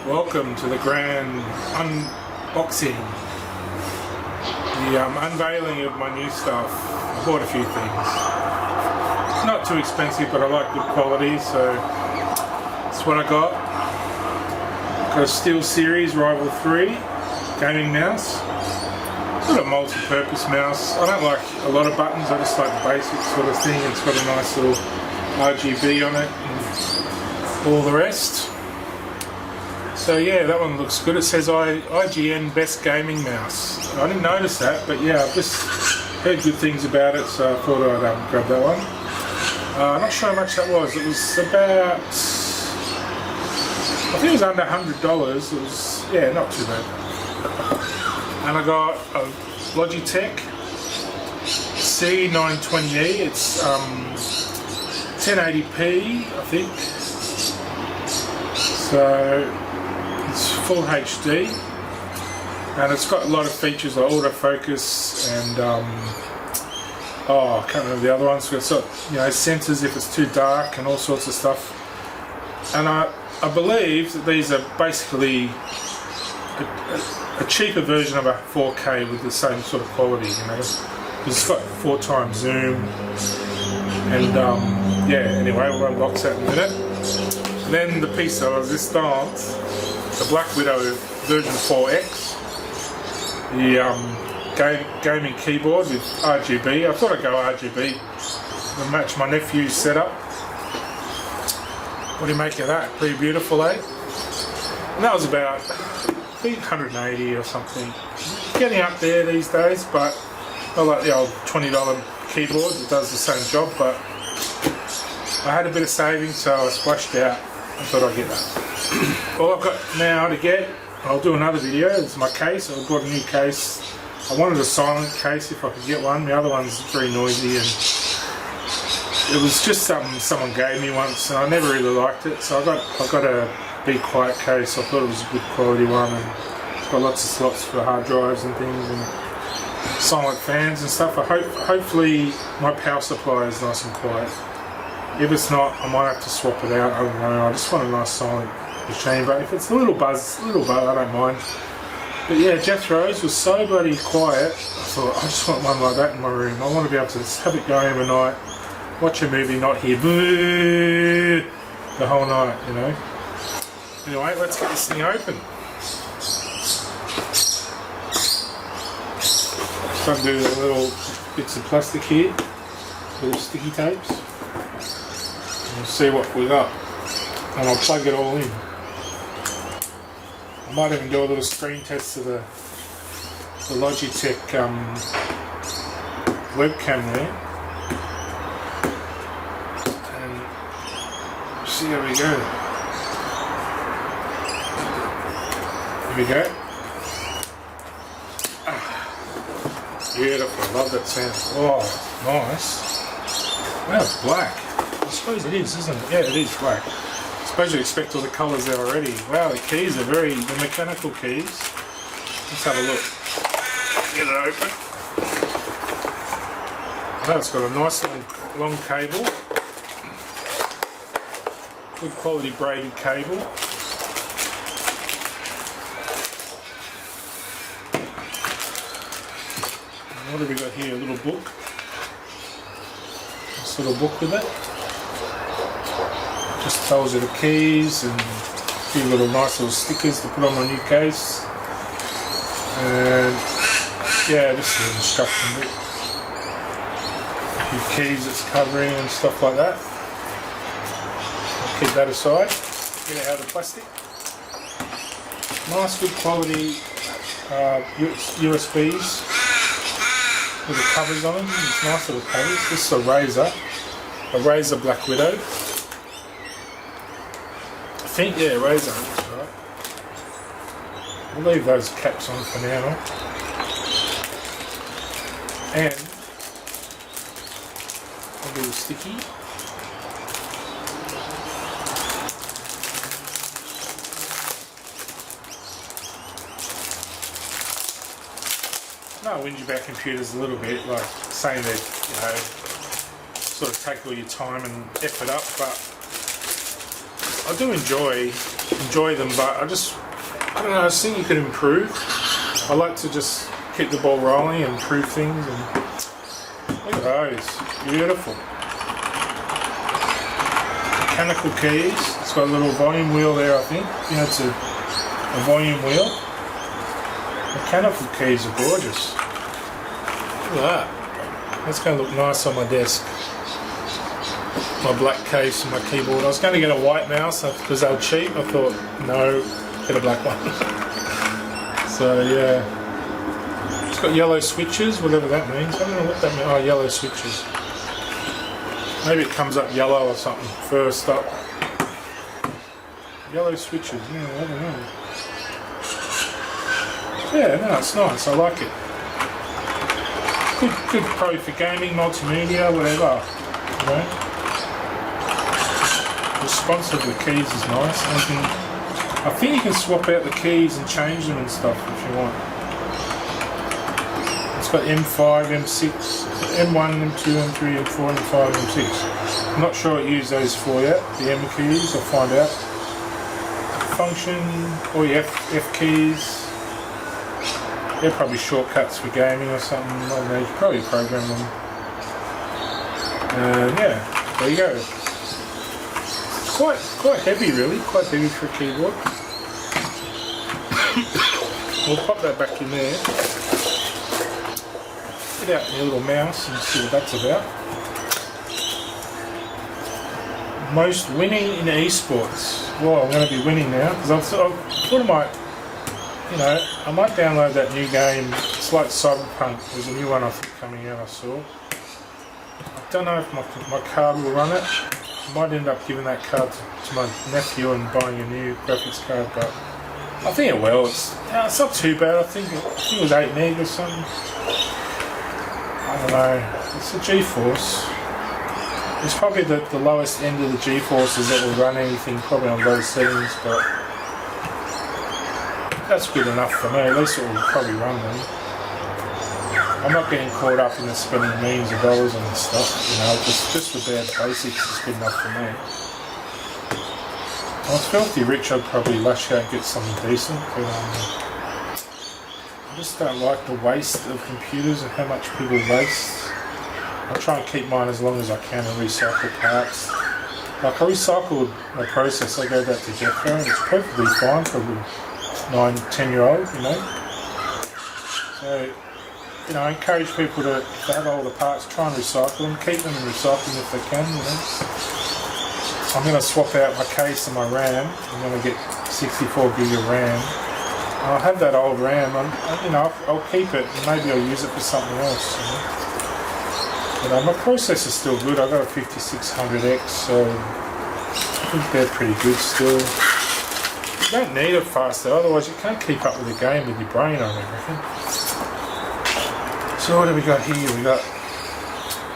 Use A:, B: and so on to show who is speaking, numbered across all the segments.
A: Welcome to the grand unboxing, the unveiling of my new stuff. I bought a few things. Not too expensive, but I like good quality, so that's what I got. Got a Steelseries Rival 3 gaming mouse. Got a multi-purpose mouse. I don't like a lot of buttons, I just like the basic sort of thing. It's got a nice little RGB on it and all the rest. So yeah, that one looks good. It says IGN Best Gaming Mouse. I didn't notice that, but yeah, I've just heard good things about it, so I thought I'd grab that one. I'm not sure how much that was. It was about, I think it was under $100. It was, yeah, not too bad. And I got a Logitech C920E. It's 1080p, I think. So it's full HD, and it's got a lot of features like autofocus and I can't remember the other ones. It's got, you know, sensors if it's too dark and all sorts of stuff. And I believe that these are basically a cheaper version of a 4K with the same sort of quality, you know. It's got 4 times zoom, and yeah. Anyway, we'll unbox that in a minute. Then the piece of resistance, the BlackWidow V4 X, the gaming keyboard with RGB. I thought I'd go RGB to match my nephew's setup. What do you make of that? Pretty beautiful, eh? And that was about, I think, 180 or something. Getting up there these days, but I like the old $20 keyboard that does the same job, but I had a bit of savings, so I splashed out. I thought I'd get that. All I've got now to get, I'll do another video, is my case. I bought a new case. I wanted a silent case if I could get one. The other one's very noisy, and it was just something someone gave me once, and I never really liked it. So I got a Be Quiet case. I thought it was a good quality one, and it's got lots of slots for hard drives and things, and silent fans and stuff. Hopefully my power supply is nice and quiet. If it's not, I might have to swap it out. I don't know. I just want a nice silent machine. But if it's a little buzz, I don't mind. But yeah, Jethro's was so bloody quiet. I thought, I just want one like that in my room. I want to be able to just have it going overnight, watch a movie, not hear boo the whole night, you know. Anyway, let's get this thing open. Just undo the little bits of plastic here, little sticky tapes. We'll see what we got, and I'll plug it all in. I might even do a little screen test of the Logitech webcam there, and see how we go. Here we go. Beautiful, love that sound. Oh, nice. Wow, it's black. I suppose it is, isn't it? Yeah, it is black. I suppose you expect all the colours there already. Wow, the keys are the mechanical keys. Let's have a look. Get it open. Wow, it's got a nice long cable. Good quality braided cable. And what have we got here? A little book. Nice little book with it. Just tells you the keys and a few little nice little stickers to put on my new case. And yeah, this is an instruction book. A few keys it's covering and stuff like that. I'll keep that aside. Get it out of the plastic. Nice, good quality USBs with the covers on them. It's nice little covers. This is a Razor BlackWidow. I think, yeah, Razor, that's right. We'll leave those caps on for now. And a little sticky. No, whinge about computers a little bit, like saying that, you know, sort of take all your time and effort up, but I do enjoy enjoy them, but I don't know, I just think you could improve. I like to just keep the ball rolling and improve things. And look at those, beautiful. Mechanical keys. It's got a little volume wheel there, I think. You know, it's a volume wheel. Mechanical keys are gorgeous. Look at that. That's going to look nice on my desk. My black case and my keyboard. I was going to get a white mouse because they were cheap. I thought, no, get a black one. So yeah. It's got yellow switches, whatever that means. I don't know what that means. Oh, yellow switches. Maybe it comes up yellow or something first up. Yellow switches, yeah, I don't know. Yeah, no, it's nice, I like it. Good pro for gaming, multimedia, whatever. You know? Responsive to the keys is nice. I think you can swap out the keys and change them and stuff if you want. It's got M5, M6, M1, M2, M3, M4, M5, M6. I'm not sure what use those for yet, the M keys, I'll find out. Function, or your F keys. They're probably shortcuts for gaming or something. I don't know, you can probably program them. Yeah, there you go. Quite heavy really, quite heavy for a keyboard. We'll pop that back in there. Get out your little mouse and see what that's about. Most winning in esports. Well, I'm going to be winning now because I thought I might, you know, I might download that new game. It's like Cyberpunk. There's a new one I think coming out. I saw. I don't know if my card will run it. I might end up giving that card to my nephew and buying a new graphics card, but I think it will. It's not too bad. I think it was 8 meg or something. I don't know. It's a GeForce. It's probably the lowest end of the GeForces that will run anything, probably on those settings, but that's good enough for me. At least it will probably run them. I'm not getting caught up in the spending millions of dollars on this stuff, you know, just the bare basics is good enough for me. If I was filthy rich, I'd probably lash out and get something decent, but I just don't like the waste of computers and how much people waste. I try and keep mine as long as I can and recycle parts. Like I recycled my processor, I go back to Jethro, and it's perfectly fine for a 9-10-year-old, you know. So, you know, I encourage people to, if they have older parts, try and recycle them, keep them and recycle them if they can, you know. I'm going to swap out my case and my RAM. I'm going to get 64 gig of RAM. I'll have that old RAM, and, you know, I'll keep it and maybe I'll use it for something else, you know. But my processor's still good. I've got a 5600X, so I think they're pretty good still. You don't need it faster, otherwise you can't keep up with the game with your brain on everything. So what do we got here? We got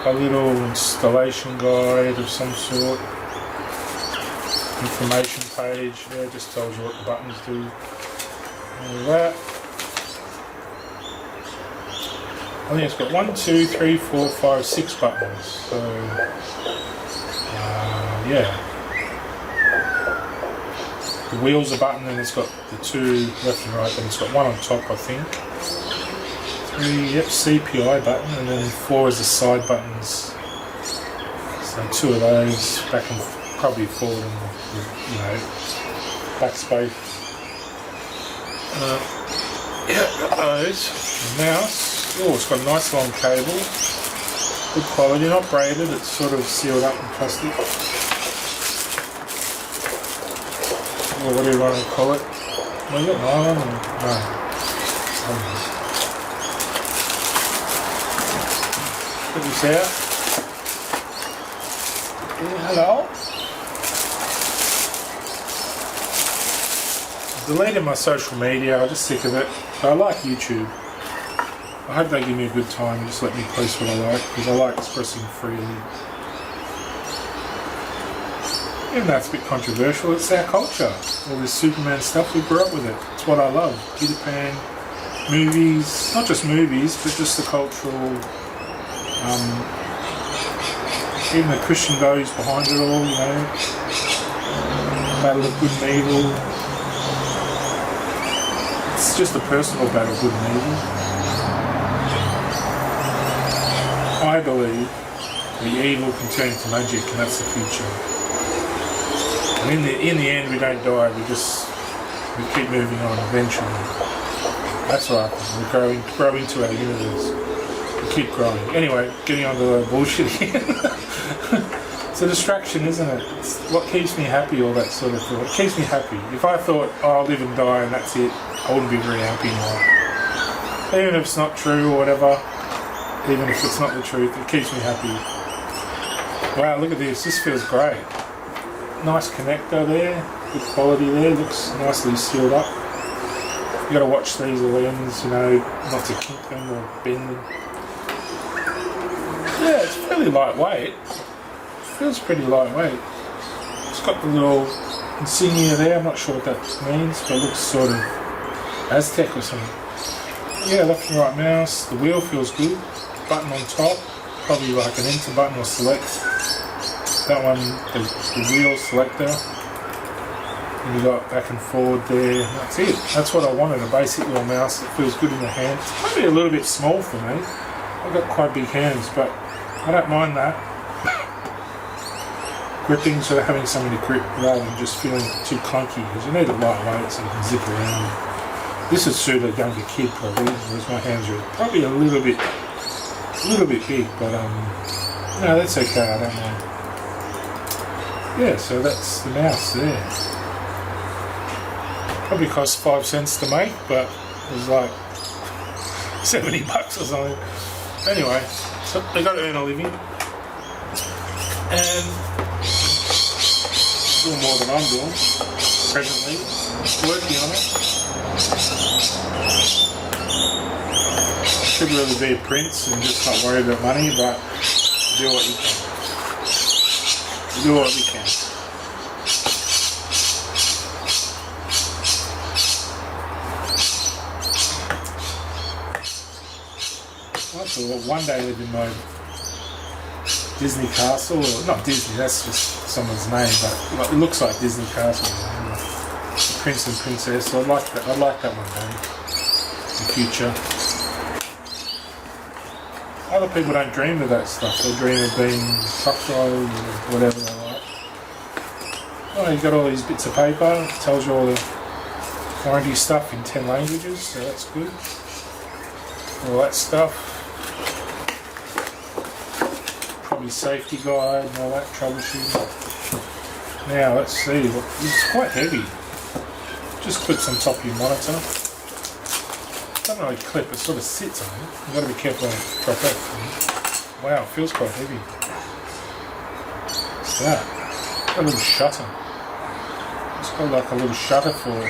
A: a little installation guide of some sort. Information page. Yeah, it just tells you what the buttons do. All that. I think it's got 1, 2, 3, 4, 5, 6 buttons. So yeah. The wheel's a button, and it's got the 2 left and right, and it's got 1 on top, I think. 3, yep, CPI button, and then 4 is the side buttons. So 2 of those, back and probably forward and, you know, backspace. Yeah, got those. The mouse. Oh, it's got a nice long cable. Good quality, not braided, it's sort of sealed up in plastic. Or what do you want to call it? Was it nylon? No. Put this out. Yeah, hello. Deleted my social media, I'm just sick of it. But I like YouTube. I hope they give me a good time and just let me post what I like, because I like expressing freely. Even though it's a bit controversial, it's our culture. All this Superman stuff, we grew up with it. It's what I love. Peter Pan, movies, not just movies, but just the cultural, even the Christian values behind it all, you know. Battle of good and evil. It's just a personal battle, good and evil. I believe the evil can turn into magic, and that's the future. And in the end, we don't die. We keep moving on. Eventually, that's what happens. We grow into our universe. We keep growing. Anyway, getting on to the bullshit again. It's a distraction, isn't it? It's what keeps me happy, all that sort of thing. It keeps me happy. If I thought, oh, I'll live and die and that's it, I wouldn't be very happy now. Even if it's not true or whatever, even if it's not the truth, it keeps me happy. Wow, look at this. This feels great. Nice connector there. Good quality there. Looks nicely sealed up. You got to watch these lens, you know, not to kink them or bend them. Yeah, it's fairly lightweight. Feels pretty lightweight. It's got the little insignia there. I'm not sure what that means, but it looks sort of Aztec or something. Yeah, left and right mouse. The wheel feels good. Button on top, probably like an enter button or select. That one, the wheel selector. And you got back and forward there. That's it. That's what I wanted, a basic little mouse that feels good in the hand. It's probably a little bit small for me. I've got quite big hands, but I don't mind that. Gripping, sort of having something to grip rather than just feeling too clunky, because you need a lightweight so you can zip around. This would suit a younger kid probably, whereas my hands are probably a little bit big, but no, that's okay, I don't mind. Yeah, so that's the mouse there. Probably cost 5 cents to make, but it was like $70 or something. Anyway, so they got to earn a living, and still more than I'm doing presently, working on it. Should really be a prince and just not worry about money, but do what you can. Do what you can. I thought one day live in my Disney castle, or not Disney, that's just someone's name, but it looks like Disney Castle. The Prince and Princess, so I'd like that one day in the future. Other people don't dream of that stuff, they dream of being truck drivers or whatever they like. Oh, you've got all these bits of paper, it tells you all the warranty stuff in 10 languages, so that's good. All that stuff. Probably safety guide and all that troubleshooting. Now let's see, it's quite heavy. Just clips on top of your monitor. Doesn't really clip, it sort of sits on it. You've got to be careful when you drop that. Wow, it feels quite heavy. What's that? Got a little shutter. It's got like a little shutter for the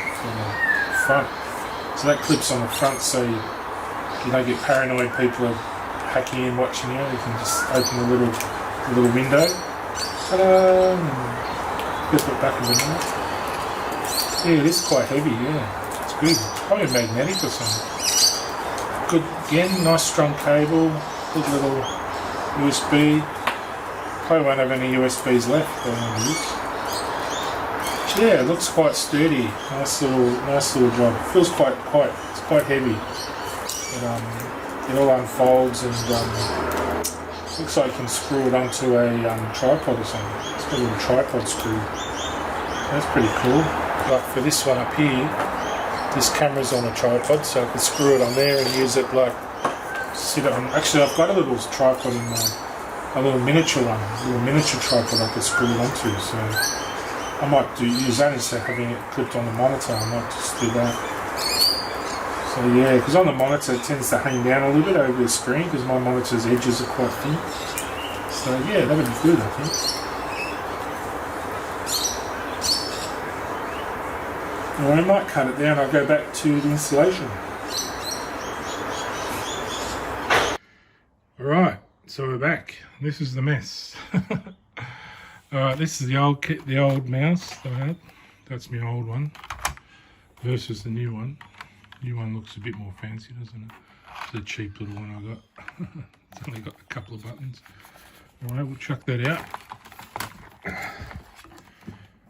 A: front. So that clips on the front so you don't get paranoid people are hacking in, watching you. You can just open a little window. Ta-da! Clip it back in the middle. Yeah, it is quite heavy, yeah. It's good. Probably magnetic or something. Good, again, nice strong cable. Good little USB. Probably won't have any USBs left by the end of this. Yeah, it looks quite sturdy. Nice little job. Feels quite heavy. It all unfolds and looks like you can screw it onto a tripod or something. It's got a little tripod screw. That's pretty cool. Like for this one up here, this camera's on a tripod, so I can screw it on there and use it like sit it on. Actually, I've got a little tripod in a little miniature one, a little miniature tripod I can screw it onto. So I might use that instead of having it clipped on the monitor. I might just do that. So yeah, because on the monitor it tends to hang down a little bit over the screen because my monitor's edges are quite thin. So yeah, that would be good, I think. Well, I might cut it down. I'll go back to the installation. Alright, so we're back. This is the mess. Alright, this is the old kit, the old mouse that I had. That's my old one versus the new one. The new one looks a bit more fancy, doesn't it? It's a cheap little one I got. It's only got a couple of buttons. Alright, we'll chuck that out.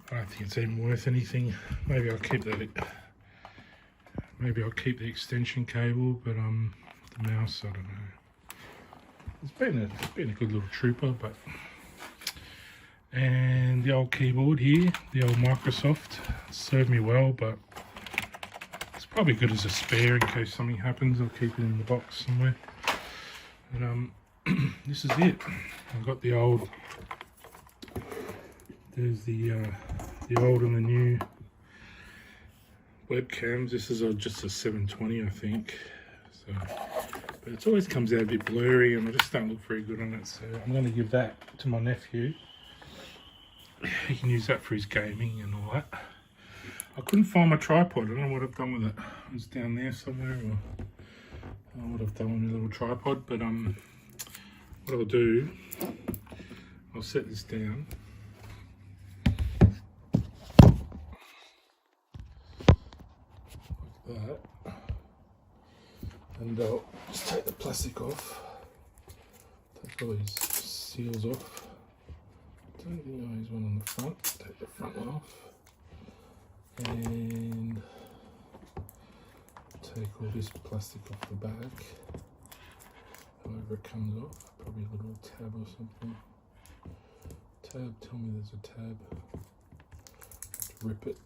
A: I don't think it's even worth anything. Maybe I'll keep that Maybe I'll keep the extension cable, but the mouse, I don't know. It's been a good little trooper, but. And the old keyboard here, the old Microsoft, served me well, but it's probably good as a spare in case something happens. I'll keep it in the box somewhere. And this is it. I've got the old. There's the old and the new webcams. This is just a 720, I think. So, but it always comes out a bit blurry, and I just don't look very good on it. So I'm going to give that to my nephew. He can use that for his gaming and all that. I couldn't find my tripod. I don't know what I've done with it. It was down there somewhere, or I don't know what I've done with my little tripod. But what I'll do, I'll set this down. Like that. And I'll just take the plastic off. Take all these seals off. I don't think there's one on the front. Take the front one off. And take all this plastic off the back. However it comes off. Probably a little tab or something. Tab, tell me there's a tab. Rip it.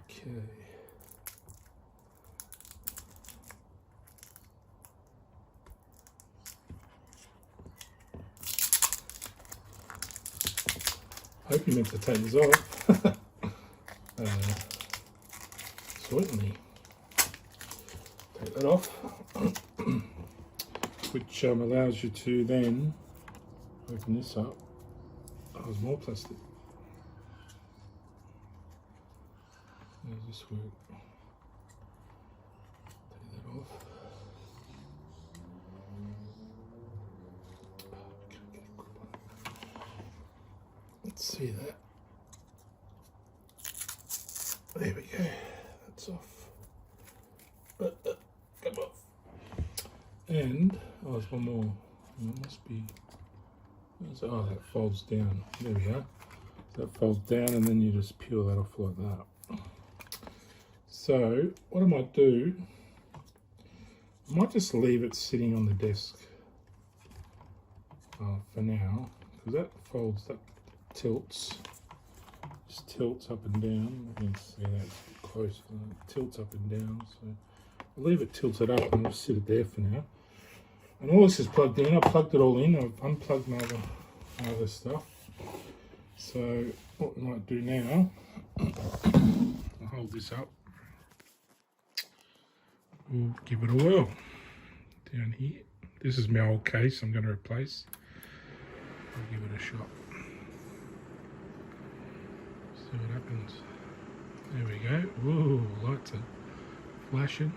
A: Okay. I hope you meant to take this off. Certainly. Take that off. Which allows you to then open this up. Oh, there's more plastic. How does this work? Take that off. Let's see that. There we go. That's off. Come off. And oh, there's one more. It must be. Oh, that folds down. There we are. That folds down, and then you just peel that off like that. So what I might do, I might just leave it sitting on the desk for now, because that folds, that tilts, just tilts up and down. You can see that close, tilts up and down. So I'll leave it tilted up and I'll sit it there for now. And all this is plugged in. I've plugged it all in. I've unplugged my other stuff. So what we might do now, I'll hold this up. We'll give it a whirl down here. This is my old case I'm going to replace. I'll give it a shot. See what happens. There we go. Whoa, lights are flashing.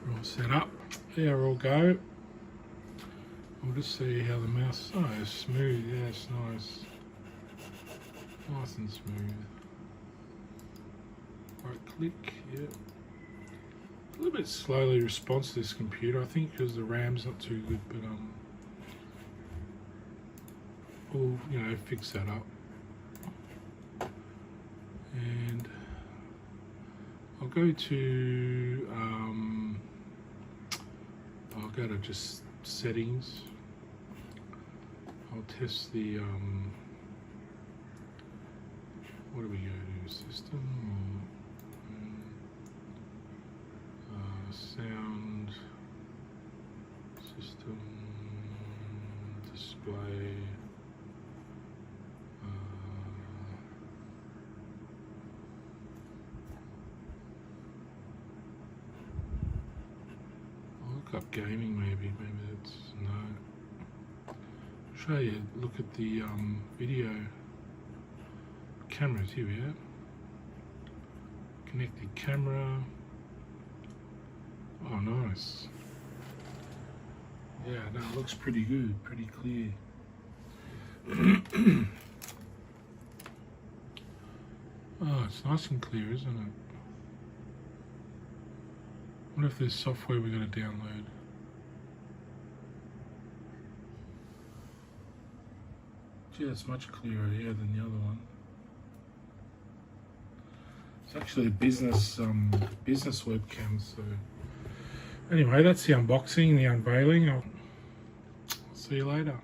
A: All set up. There we'll go. We'll just see how the mouse. Oh, it's smooth. Yeah, it's nice. Nice and smooth. Right click. Yeah. A little bit slowly responds to this computer. I think because the RAM's not too good, but we'll fix that up. And I'll go to I'll go to just settings. I'll test the what do we go to? System, sound, system, display. Up gaming, maybe that's no. I'll show you. Look at the video cameras. Here we are. Connected camera. Oh, nice. yeah, no, it looks pretty good, pretty clear. Oh, it's nice and clear, isn't it? I wonder if there's software we're going to download. Gee, it's much clearer here than the other one. It's actually a business webcam. So anyway, that's the unboxing, the unveiling. I'll see you later.